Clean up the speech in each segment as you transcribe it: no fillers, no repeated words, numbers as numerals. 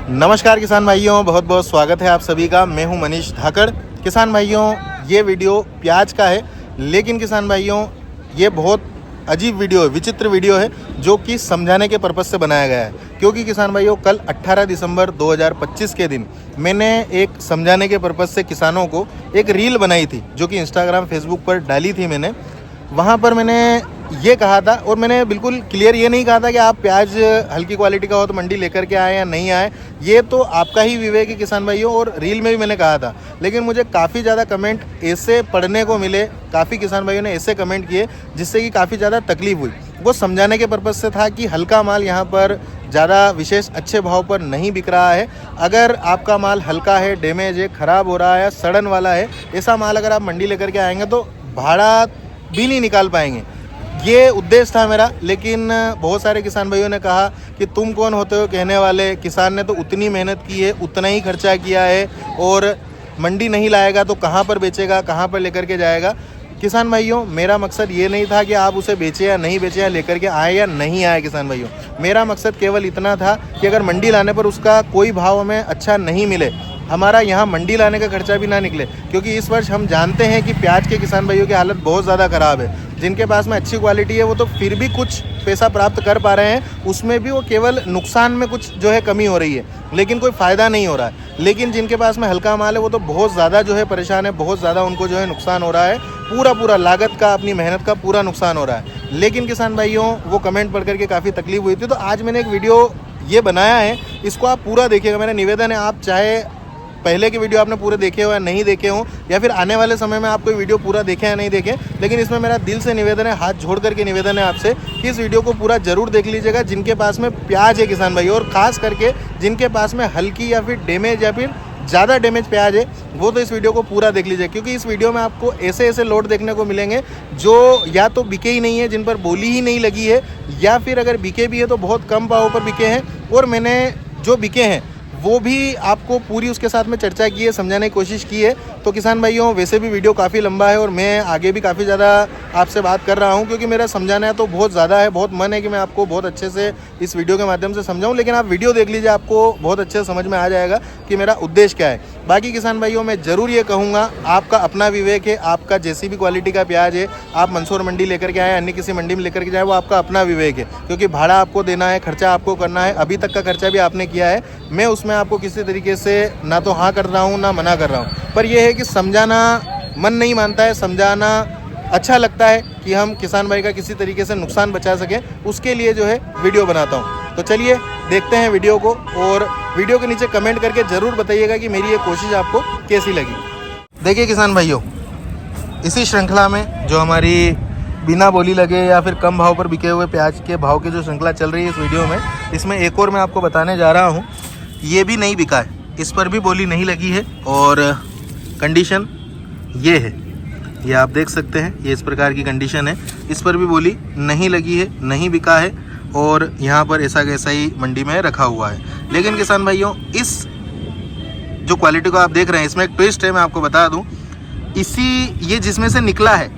नमस्कार किसान भाइयों, बहुत बहुत स्वागत है आप सभी का। मैं हूं मनीष धाकड़। किसान भाइयों, ये वीडियो प्याज का है, लेकिन किसान भाइयों ये बहुत अजीब वीडियो है, विचित्र वीडियो है, जो कि समझाने के पर्पज़ से बनाया गया है। क्योंकि किसान भाइयों कल 18 दिसंबर 2025 के दिन मैंने एक समझाने के पर्पज़ से किसानों को एक रील बनाई थी, जो कि इंस्टाग्राम फेसबुक पर डाली थी मैंने। वहाँ पर मैंने ये कहा था, और मैंने बिल्कुल क्लियर ये नहीं कहा था कि आप प्याज हल्की क्वालिटी का हो तो मंडी लेकर के आए या नहीं आए, ये तो आपका ही विवेक है किसान भाइयों। और रील में भी मैंने कहा था, लेकिन मुझे काफ़ी ज़्यादा कमेंट ऐसे पढ़ने को मिले, काफ़ी किसान भाइयों ने ऐसे कमेंट किए जिससे कि काफ़ी ज़्यादा तकलीफ हुई। वो समझाने के पर्पज़ से था कि हल्का माल यहाँ पर ज़्यादा विशेष अच्छे भाव पर नहीं बिक रहा है। अगर आपका माल हल्का है, डैमेज है, ख़राब हो रहा है, सड़न वाला है, ऐसा माल अगर आप मंडी लेकर के आएंगे तो भाड़ा भी नहीं निकाल पाएंगे। ये उद्देश्य था मेरा। लेकिन बहुत सारे किसान भाइयों ने कहा कि तुम कौन होते हो कहने वाले, किसान ने तो उतनी मेहनत की है, उतना ही खर्चा किया है, और मंडी नहीं लाएगा तो कहाँ पर बेचेगा, कहाँ पर लेकर के जाएगा। किसान भाइयों, मेरा मकसद ये नहीं था कि आप उसे बेचें या नहीं बेचें, या लेकर के आए या नहीं आए। किसान भाइयों, मेरा मकसद केवल इतना था कि अगर मंडी लाने पर उसका कोई भाव हमें अच्छा नहीं मिले, हमारा यहाँ मंडी लाने का खर्चा भी ना निकले। क्योंकि इस वर्ष हम जानते हैं कि प्याज के किसान भाइयों की हालत बहुत ज़्यादा ख़राब है। जिनके पास में अच्छी क्वालिटी है वो तो फिर भी कुछ पैसा प्राप्त कर पा रहे हैं, उसमें भी वो केवल नुकसान में कुछ जो है कमी हो रही है, लेकिन कोई फ़ायदा नहीं हो रहा है। लेकिन जिनके पास में हल्का माल है वो तो बहुत ज़्यादा जो है परेशान है, बहुत ज़्यादा उनको जो है नुकसान हो रहा है, पूरा लागत का, अपनी मेहनत का पूरा नुकसान हो रहा है। लेकिन किसान भाइयों, वो कमेंट पढ़ करके काफ़ी तकलीफ हुई थी, तो आज मैंने एक वीडियो ये बनाया है, इसको आप पूरा देखिएगा। मेरा निवेदन है, आप चाहे पहले के वीडियो आपने पूरे देखे हो या नहीं देखे हो, या फिर आने वाले समय में आप कोई वीडियो पूरा देखें या नहीं देखें, लेकिन इसमें मेरा दिल से निवेदन है, हाथ जोड़ करके निवेदन है आपसे कि इस वीडियो को पूरा जरूर देख लीजिएगा। जिनके पास में प्याज है किसान भाई, और ख़ास करके जिनके पास में हल्की या फिर डैमेज या फिर ज़्यादा डैमेज प्याज है, वो तो इस वीडियो को पूरा देख लीजिए। क्योंकि इस वीडियो में आपको ऐसे ऐसे लोड देखने को मिलेंगे जो या तो बिके ही नहीं है, जिन पर बोली ही नहीं लगी है, या फिर अगर बिके भी है तो बहुत कम भाव पर बिके हैं। और मैंने जो बिके हैं वो भी आपको पूरी उसके साथ में चर्चा की है, समझाने की कोशिश की है। तो किसान भाइयों, वैसे भी वीडियो काफ़ी लंबा है और मैं आगे भी काफ़ी ज़्यादा आपसे बात कर रहा हूं, क्योंकि मेरा समझाना है तो बहुत ज़्यादा है, बहुत मन है कि मैं आपको बहुत अच्छे से इस वीडियो के माध्यम से समझाऊं। लेकिन आप वीडियो देख लीजिए, आपको बहुत अच्छे से समझ में आ जाएगा कि मेरा उद्देश्य क्या है। बाकी किसान भाइयों, मैं ज़रूर ये कहूँगा, आपका अपना विवेक है, आपका जैसी भी क्वालिटी का प्याज है, आप मंदसौर मंडी लेकर के आए, अन्य किसी मंडी में लेकर के जाए, वो आपका अपना विवेक है। क्योंकि भाड़ा आपको देना है, खर्चा आपको करना है, अभी तक का खर्चा भी आपने किया है। मैं उसमें आपको किसी तरीके से ना तो हाँ कर रहा हूँ ना मना कर रहा हूँ, पर यह है कि समझाना मन नहीं मानता है, समझाना अच्छा लगता है कि हम किसान भाई का किसी तरीके से नुकसान बचा सकें, उसके लिए जो है वीडियो बनाता हूँ। तो चलिए देखते हैं वीडियो को, और वीडियो के नीचे कमेंट करके ज़रूर बताइएगा कि मेरी ये कोशिश आपको कैसी लगी। देखिए किसान भाइयों, इसी श्रृंखला में जो हमारी बिना बोली लगे या फिर कम भाव पर बिके हुए प्याज के भाव की जो श्रृंखला चल रही है इस वीडियो में, इसमें एक और मैं आपको बताने जा रहा हूँ। ये भी नहीं बिका है, इस पर भी बोली नहीं लगी है, और कंडीशन ये है, ये आप देख सकते हैं, ये इस प्रकार की कंडीशन है। इस पर भी बोली नहीं लगी है, नहीं बिका है, और यहाँ पर ऐसा कैसा ही मंडी में रखा हुआ है। लेकिन किसान भाइयों, इस जो क्वालिटी को आप देख रहे हैं, इसमें एक ट्विस्ट है, मैं आपको बता दूँ। ये जिसमें से निकला है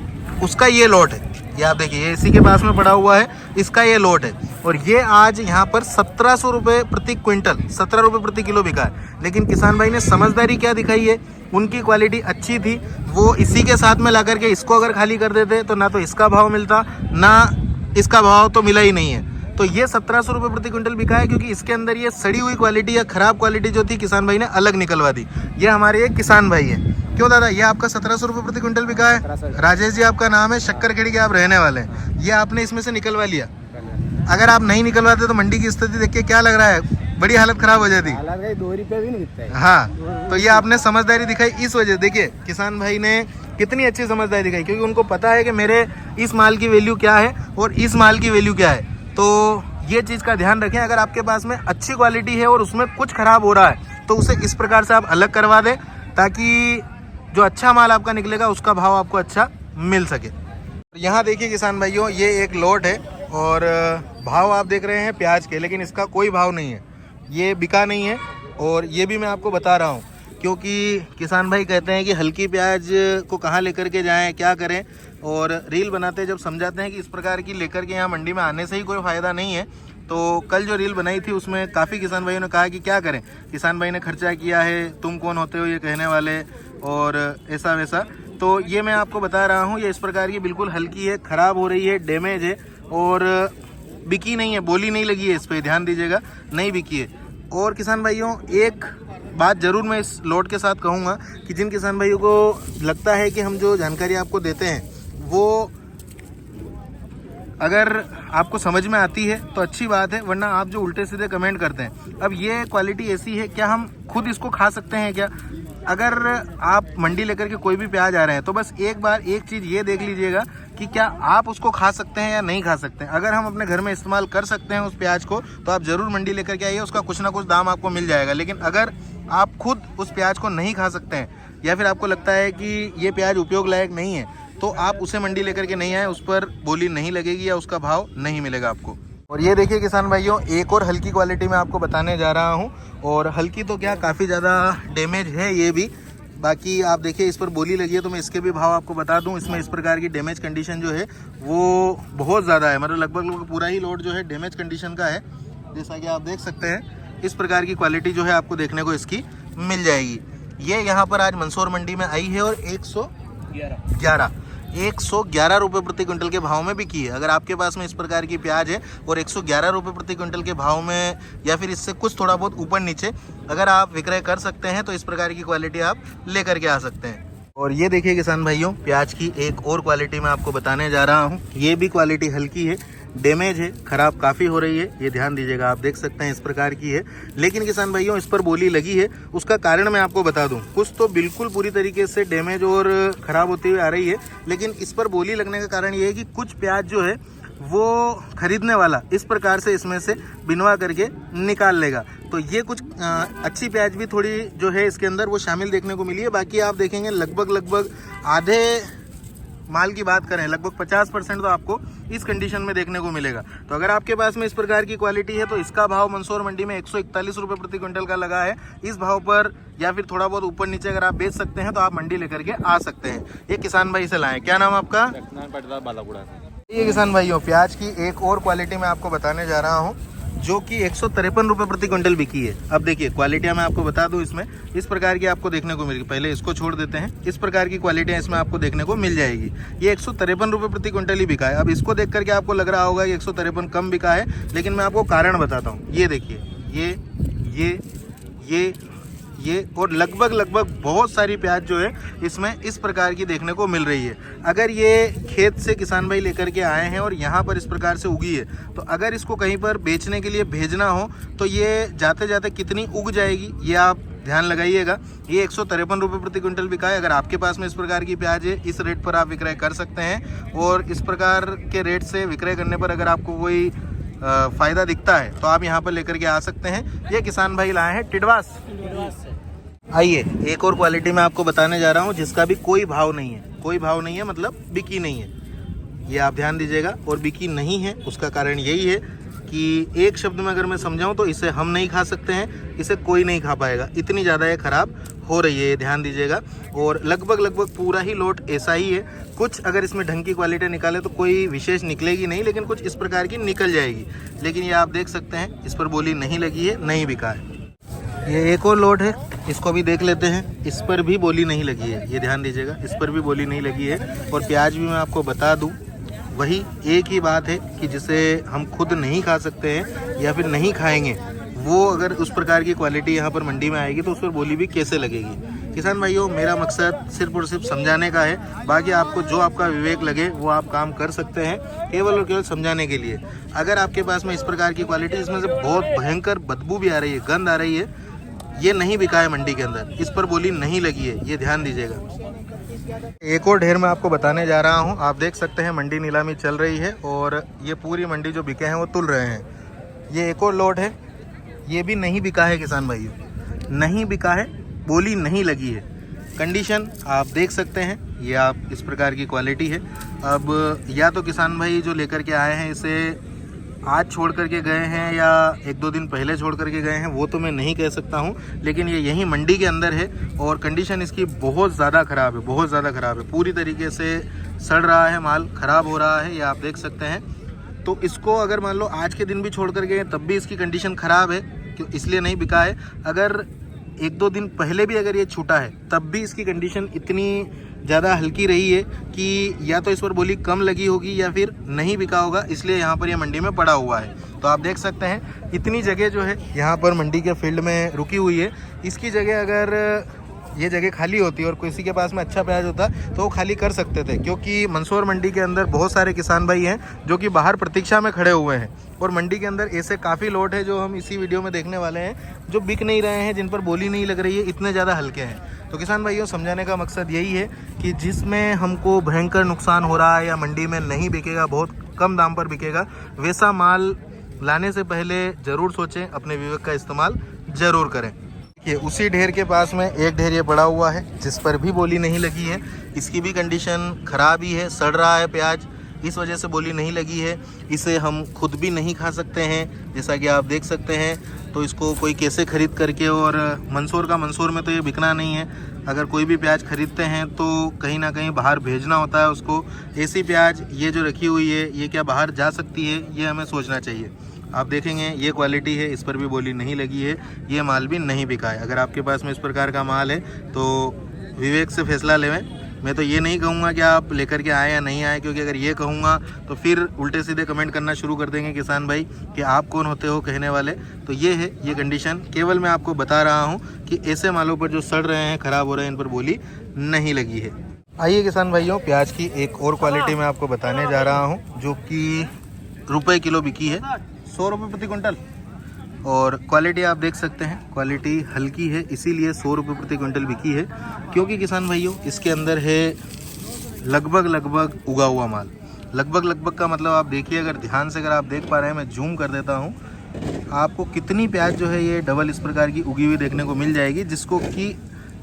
उसका ये लॉट है, ये आप देखिए, ये इसी के पास में पड़ा हुआ है, इसका ये लॉट है, और ये आज यहाँ पर 1700 रुपये प्रति क्विंटल, 17 रुपये प्रति किलो बिका है। लेकिन किसान भाई ने समझदारी क्या दिखाई है, उनकी क्वालिटी अच्छी थी, वो इसी के साथ में ला करके इसको अगर खाली कर देते तो ना तो इसका भाव मिलता, ना इसका भाव तो मिला ही नहीं है। तो ये 1700 रुपये प्रति क्विंटल बिका है, क्योंकि इसके अंदर ये सड़ी हुई क्वालिटी या ख़राब क्वालिटी जो थी किसान भाई ने अलग निकलवा दी। ये हमारे एक किसान भाई है। क्यों दादा, ये आपका 1700 रुपये प्रति क्विंटल बिका है? राजेश जी आपका नाम है, शक्करखेड़ी के आप रहने वाले हैं। ये आपने इसमें से निकलवा लिया। अगर आप नहीं निकलवाते तो मंडी की स्थिति देख के क्या लग रहा है, बड़ी हालत खराब हो जाती। 2 रुपये भी नहीं बिकता है। हाँ, तो ये आपने समझदारी दिखाई इस वजह। देखिए किसान भाई ने कितनी अच्छी समझदारी दिखाई, क्योंकि उनको पता है कि मेरे इस माल की वैल्यू क्या है और इस माल की वैल्यू क्या है। तो ये चीज़ का ध्यान रखें, अगर आपके पास में अच्छी क्वालिटी है और उसमें कुछ खराब हो रहा है तो उसे इस प्रकार से आप अलग करवा दें, ताकि जो अच्छा माल आपका निकलेगा उसका भाव आपको अच्छा मिल सके। यहाँ देखिए किसान भाइयों, ये एक लॉट है, और भाव आप देख रहे हैं प्याज के, लेकिन इसका कोई भाव नहीं है, ये बिका नहीं है। और ये भी मैं आपको बता रहा हूँ, क्योंकि किसान भाई कहते हैं कि हल्की प्याज को कहाँ लेकर के जाएं, क्या करें, और रील बनाते जब समझाते हैं कि इस प्रकार की लेकर के यहाँ मंडी में आने से ही कोई फ़ायदा नहीं है, तो कल जो रील बनाई थी उसमें काफ़ी किसान भाइयों ने कहा कि क्या करें, किसान भाई ने खर्चा किया है, तुम कौन होते हो ये कहने वाले, और ऐसा वैसा। तो ये मैं आपको बता रहा हूँ, ये इस प्रकार की बिल्कुल हल्की है, ख़राब हो रही है, डैमेज है और बिकी नहीं है, बोली नहीं लगी है, इस पर ध्यान दीजिएगा, नहीं बिकी है। और किसान भाइयों एक बात ज़रूर मैं इस लोड के साथ कहूँगा कि जिन किसान भाइयों को लगता है कि हम जो जानकारी आपको देते हैं वो अगर आपको समझ में आती है तो अच्छी बात है, वरना आप जो उल्टे सीधे कमेंट करते हैं। अब ये क्वालिटी ऐसी है, क्या हम खुद इसको खा सकते हैं क्या? अगर आप मंडी लेकर के कोई भी प्याज आ रहे हैं तो बस एक बार एक चीज़ ये देख लीजिएगा कि क्या आप उसको खा सकते हैं या नहीं खा सकते हैं। अगर हम अपने घर में इस्तेमाल कर सकते हैं उस प्याज को तो आप ज़रूर मंडी लेकर के आइए, उसका कुछ ना कुछ दाम आपको मिल जाएगा। लेकिन अगर आप खुद उस प्याज को नहीं खा सकते हैं या फिर आपको लगता है कि ये प्याज उपयोग लायक नहीं है तो आप उसे मंडी लेकर के नहीं आए, उस पर बोली नहीं लगेगी या उसका भाव नहीं मिलेगा आपको। और ये देखिए किसान भाइयों, एक और हल्की क्वालिटी में आपको बताने जा रहा हूँ, और हल्की तो क्या काफ़ी ज़्यादा डैमेज है ये भी। बाकी आप देखिए इस पर बोली लगी है तो मैं इसके भी भाव आपको बता दूं। इसमें इस प्रकार की डैमेज कंडीशन जो है वो बहुत ज़्यादा है, मतलब लगभग पूरा ही लोड जो है डैमेज कंडीशन का है। जैसा कि आप देख सकते हैं इस प्रकार की क्वालिटी जो है आपको देखने को इसकी मिल जाएगी। ये यहाँ पर आज मंदसौर मंडी में आई है और 111 रुपये प्रति क्विंटल के भाव में बिकी है। अगर आपके पास में इस प्रकार की प्याज है और 111 रुपये प्रति क्विंटल के भाव में या फिर इससे कुछ थोड़ा बहुत ऊपर नीचे अगर आप विक्रय कर सकते हैं तो इस प्रकार की क्वालिटी आप लेकर के आ सकते हैं। और ये देखिए किसान भाइयों, प्याज की एक और क्वालिटी मैं आपको बताने जा रहा हूँ। ये भी क्वालिटी हल्की है, डैमेज है, ख़राब काफ़ी हो रही है, ये ध्यान दीजिएगा। आप देख सकते हैं इस प्रकार की है, लेकिन किसान भाइयों इस पर बोली लगी है। उसका कारण मैं आपको बता दूं, कुछ तो बिल्कुल पूरी तरीके से डैमेज और ख़राब होती हुई आ रही है, लेकिन इस पर बोली लगने का कारण ये है कि कुछ प्याज जो है वो खरीदने वाला इस प्रकार से इसमें से बिनवा करके निकाल लेगा। तो ये कुछ अच्छी प्याज भी थोड़ी जो है इसके अंदर वो शामिल देखने को मिली है। बाकी आप देखेंगे लगभग आधे माल की बात करें, लगभग 50% तो आपको इस कंडीशन में देखने को मिलेगा। तो अगर आपके पास में इस प्रकार की क्वालिटी है तो इसका भाव मंदसौर मंडी में 141 रुपये प्रति क्विंटल का लगा है। इस भाव पर या फिर थोड़ा बहुत ऊपर नीचे अगर आप बेच सकते हैं तो आप मंडी लेकर के आ सकते हैं। ये किसान भाई से लाएं। क्या नाम आपका? ये किसान भाइयों, प्याज की एक और क्वालिटी मैं आपको बताने जा रहा हूँ जो कि 153 रुपये प्रति क्विंटल बिकी है। अब देखिए क्वालिटियाँ मैं आपको बता दूं, इसमें इस प्रकार की आपको देखने को मिलेगी। पहले इसको छोड़ देते हैं, इस प्रकार की क्वालिटियाँ इसमें आपको देखने को मिल जाएगी। ये 153 रुपये प्रति क्विंटल ही बिका है। अब इसको देख करके आपको लग रहा होगा कि 153 कम बिका है, लेकिन मैं आपको कारण बताता हूँ। ये देखिए ये और लगभग बहुत सारी प्याज जो है इसमें इस प्रकार की देखने को मिल रही है। अगर ये खेत से किसान भाई लेकर के आए हैं और यहाँ पर इस प्रकार से उगी है तो अगर इसको कहीं पर बेचने के लिए भेजना हो तो ये जाते जाते कितनी उग जाएगी ये आप ध्यान लगाइएगा। ये 153 रुपये प्रति क्विंटल बिका है। अगर आपके पास में इस प्रकार की प्याज है, इस रेट पर आप विक्रय कर सकते हैं। और इस प्रकार के रेट से विक्रय करने पर अगर आपको कोई फ़ायदा दिखता है तो आप यहाँ पर लेकर के आ सकते हैं। ये किसान भाई लाए हैं टिडवास से। आइए एक और क्वालिटी मैं आपको बताने जा रहा हूँ जिसका भी कोई भाव नहीं है, मतलब बिकी नहीं है। ये आप ध्यान दीजिएगा। और बिकी नहीं है उसका कारण यही है कि एक शब्द में अगर मैं समझाऊं तो इसे हम नहीं खा सकते हैं, इसे कोई नहीं खा पाएगा, इतनी ज़्यादा ये ख़राब हो रही है, ये ध्यान दीजिएगा। और लगभग पूरा ही लोट ऐसा ही है। कुछ अगर इसमें ढंग की क्वालिटी निकाले तो कोई विशेष निकलेगी नहीं, लेकिन कुछ इस प्रकार की निकल जाएगी। लेकिन ये आप देख सकते हैं इस पर बोली नहीं लगी है, नहीं बिका है। ये एक और लोट है, इसको भी देख लेते हैं। इस पर भी बोली नहीं लगी है, ये ध्यान दीजिएगा, इस पर भी बोली नहीं लगी है। और प्याज भी मैं आपको बता दूं, वही एक ही बात है कि जिसे हम खुद नहीं खा सकते हैं या फिर नहीं खाएंगे, वो अगर उस प्रकार की क्वालिटी यहाँ पर मंडी में आएगी तो उस पर बोली भी कैसे लगेगी। किसान भाइयों, मेरा मकसद सिर्फ और सिर्फ समझाने का है। बाकी आपको जो आपका विवेक लगे वो आप काम कर सकते हैं, केवल और केवल समझाने के लिए। अगर आपके पास में इस प्रकार की क्वालिटी, इसमें से बहुत भयंकर बदबू भी आ रही है, गंध आ रही है, ये नहीं बिका है मंडी के अंदर, इस पर बोली नहीं लगी है, ये ध्यान दीजिएगा। एक और ढेर मैं आपको बताने जा रहा हूँ। आप देख सकते हैं मंडी नीलामी चल रही है और ये पूरी मंडी जो बिके हैं वो तुल रहे हैं। ये एक और लोट है, ये भी नहीं बिका है किसान भाइयों, नहीं बिका है, बोली नहीं लगी है। कंडीशन आप देख सकते हैं, ये आप इस प्रकार की क्वालिटी है। अब या तो किसान भाई जो लेकर के आए हैं इसे आज छोड़ करके गए हैं या एक दो दिन पहले छोड़ करके गए हैं, वो तो मैं नहीं कह सकता हूँ, लेकिन ये यहीं मंडी के अंदर है और कंडीशन इसकी बहुत ज़्यादा ख़राब है, बहुत ज़्यादा ख़राब है। पूरी तरीके से सड़ रहा है माल, ख़राब हो रहा है, ये आप देख सकते हैं। तो इसको अगर मान लो आज के दिन भी छोड़ कर गए तब भी इसकी कंडीशन ख़राब है, क्यों इसलिए नहीं बिका है। अगर 1-2 दिन पहले भी अगर ये छूटा है तब भी इसकी कंडीशन इतनी ज़्यादा हल्की रही है कि या तो इस पर बोली कम लगी होगी या फिर नहीं बिका होगा, इसलिए यहाँ पर ये मंडी में पड़ा हुआ है। तो आप देख सकते हैं इतनी जगह जो है यहाँ पर मंडी के फील्ड में रुकी हुई है। इसकी जगह अगर ये जगह खाली होती और किसी के पास में अच्छा प्याज होता तो वो खाली कर सकते थे, क्योंकि मंदसौर मंडी के अंदर बहुत सारे किसान भाई हैं जो कि बाहर प्रतीक्षा में खड़े हुए हैं और मंडी के अंदर ऐसे काफ़ी लोट है जो हम इसी वीडियो में देखने वाले हैं जो बिक नहीं रहे हैं, जिन पर बोली नहीं लग रही है, इतने ज़्यादा हल्के हैं। तो किसान भाइयों समझाने का मकसद यही है कि जिसमें हमको भयंकर नुकसान हो रहा है या मंडी में नहीं बिकेगा, बहुत कम दाम पर बिकेगा, वैसा माल लाने से पहले ज़रूर सोचें, अपने विवेक का इस्तेमाल ज़रूर करें। ये उसी ढेर के पास में एक ढेर ये पड़ा हुआ है जिस पर भी बोली नहीं लगी है। इसकी भी कंडीशन ख़राब ही है, सड़ रहा है प्याज, इस वजह से बोली नहीं लगी है। इसे हम खुद भी नहीं खा सकते हैं, जैसा कि आप देख सकते हैं। तो इसको कोई कैसे ख़रीद करके, और मंदसौर में तो ये बिकना नहीं है। अगर कोई भी प्याज ख़रीदते हैं तो कहीं ना कहीं बाहर भेजना होता है उसको। ऐसी प्याज ये जो रखी हुई है ये क्या बाहर जा सकती है, ये हमें सोचना चाहिए। आप देखेंगे ये क्वालिटी है, इस पर भी बोली नहीं लगी है, ये माल भी नहीं बिका है। अगर आपके पास में इस प्रकार का माल है तो विवेक से फैसला लेवें। मैं तो ये नहीं कहूँगा कि आप लेकर के आए या नहीं आए, क्योंकि अगर ये कहूँगा तो फिर उल्टे सीधे कमेंट करना शुरू कर देंगे किसान भाई कि आप कौन होते हो कहने वाले। तो ये है ये कंडीशन, केवल मैं आपको बता रहा हूँ कि ऐसे मालों पर जो सड़ रहे हैं, ख़राब हो रहे हैं, इन पर बोली नहीं लगी है। आइए किसान भाइयों, प्याज की एक और क्वालिटी मैं आपको बताने जा रहा हूँ जो कि रुपये किलो बिकी है, 100 रुपये प्रति क्विंटल। और क्वालिटी आप देख सकते हैं, क्वालिटी हल्की है, इसीलिए 100 रुपये प्रति क्विंटल बिकी है। क्योंकि किसान भाइयों इसके अंदर है लगभग उगा हुआ माल। लगभग का मतलब आप देखिए, अगर ध्यान से अगर आप देख पा रहे हैं, मैं जूम कर देता हूँ, आपको कितनी प्याज जो है ये डबल इस प्रकार की उगी हुई देखने को मिल जाएगी, जिसको कि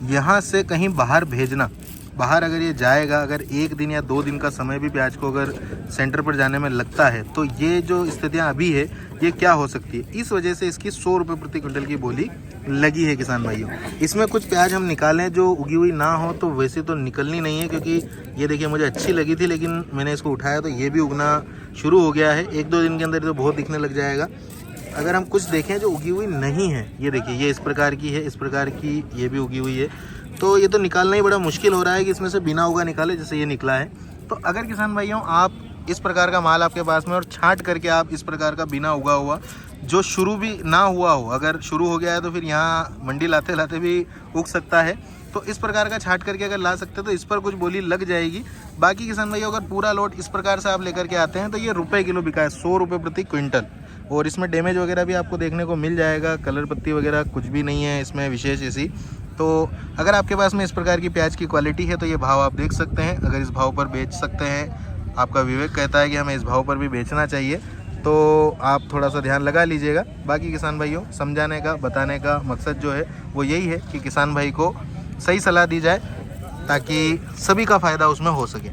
यहाँ से कहीं बाहर भेजना, बाहर अगर ये जाएगा, अगर 1 दिन या 2 दिन का समय भी प्याज को अगर सेंटर पर जाने में लगता है तो ये जो स्थितियाँ अभी है ये क्या हो सकती है। इस वजह से इसकी 100 रुपये प्रति क्विंटल की बोली लगी है किसान भाइयों। इसमें कुछ प्याज हम निकालें जो उगी हुई ना हो तो वैसे तो निकलनी नहीं है, क्योंकि ये देखिए मुझे अच्छी लगी थी, लेकिन मैंने इसको उठाया तो ये भी उगना शुरू हो गया है। 1-2 दिन के अंदर तो बहुत दिखने लग जाएगा। अगर हम कुछ देखें जो उगी हुई नहीं है, ये देखिए ये इस प्रकार की है, इस प्रकार की ये भी उगी हुई है, तो ये तो निकालना ही बड़ा मुश्किल हो रहा है कि इसमें से बिना उगा निकाले, जैसे ये निकला है। तो अगर किसान भाइयों आप इस प्रकार का माल आपके पास में और छांट करके आप इस प्रकार का बिना उगा हुआ जो शुरू भी ना हुआ हो, अगर शुरू हो गया है तो फिर यहाँ मंडी लाते लाते भी उग सकता है, तो इस प्रकार का छांट करके अगर ला सकते तो इस पर कुछ बोली लग जाएगी। बाकी किसान भाइयों अगर पूरा लोट इस प्रकार से आप लेकर के आते हैं तो ये रुपये किलो बिका है, 100 रुपये प्रति क्विंटल। और इसमें डैमेज वगैरह भी आपको देखने को मिल जाएगा, कलर पत्ती वगैरह कुछ भी नहीं है इसमें विशेष ऐसी। तो अगर आपके पास में इस प्रकार की प्याज की क्वालिटी है तो ये भाव आप देख सकते हैं। अगर इस भाव पर बेच सकते हैं, आपका विवेक कहता है कि हमें इस भाव पर भी बेचना चाहिए, तो आप थोड़ा सा ध्यान लगा लीजिएगा। बाकी किसान भाइयों समझाने का बताने का मकसद जो है वो यही है कि किसान भाई को सही सलाह दी जाए ताकि सभी का फ़ायदा उसमें हो सके।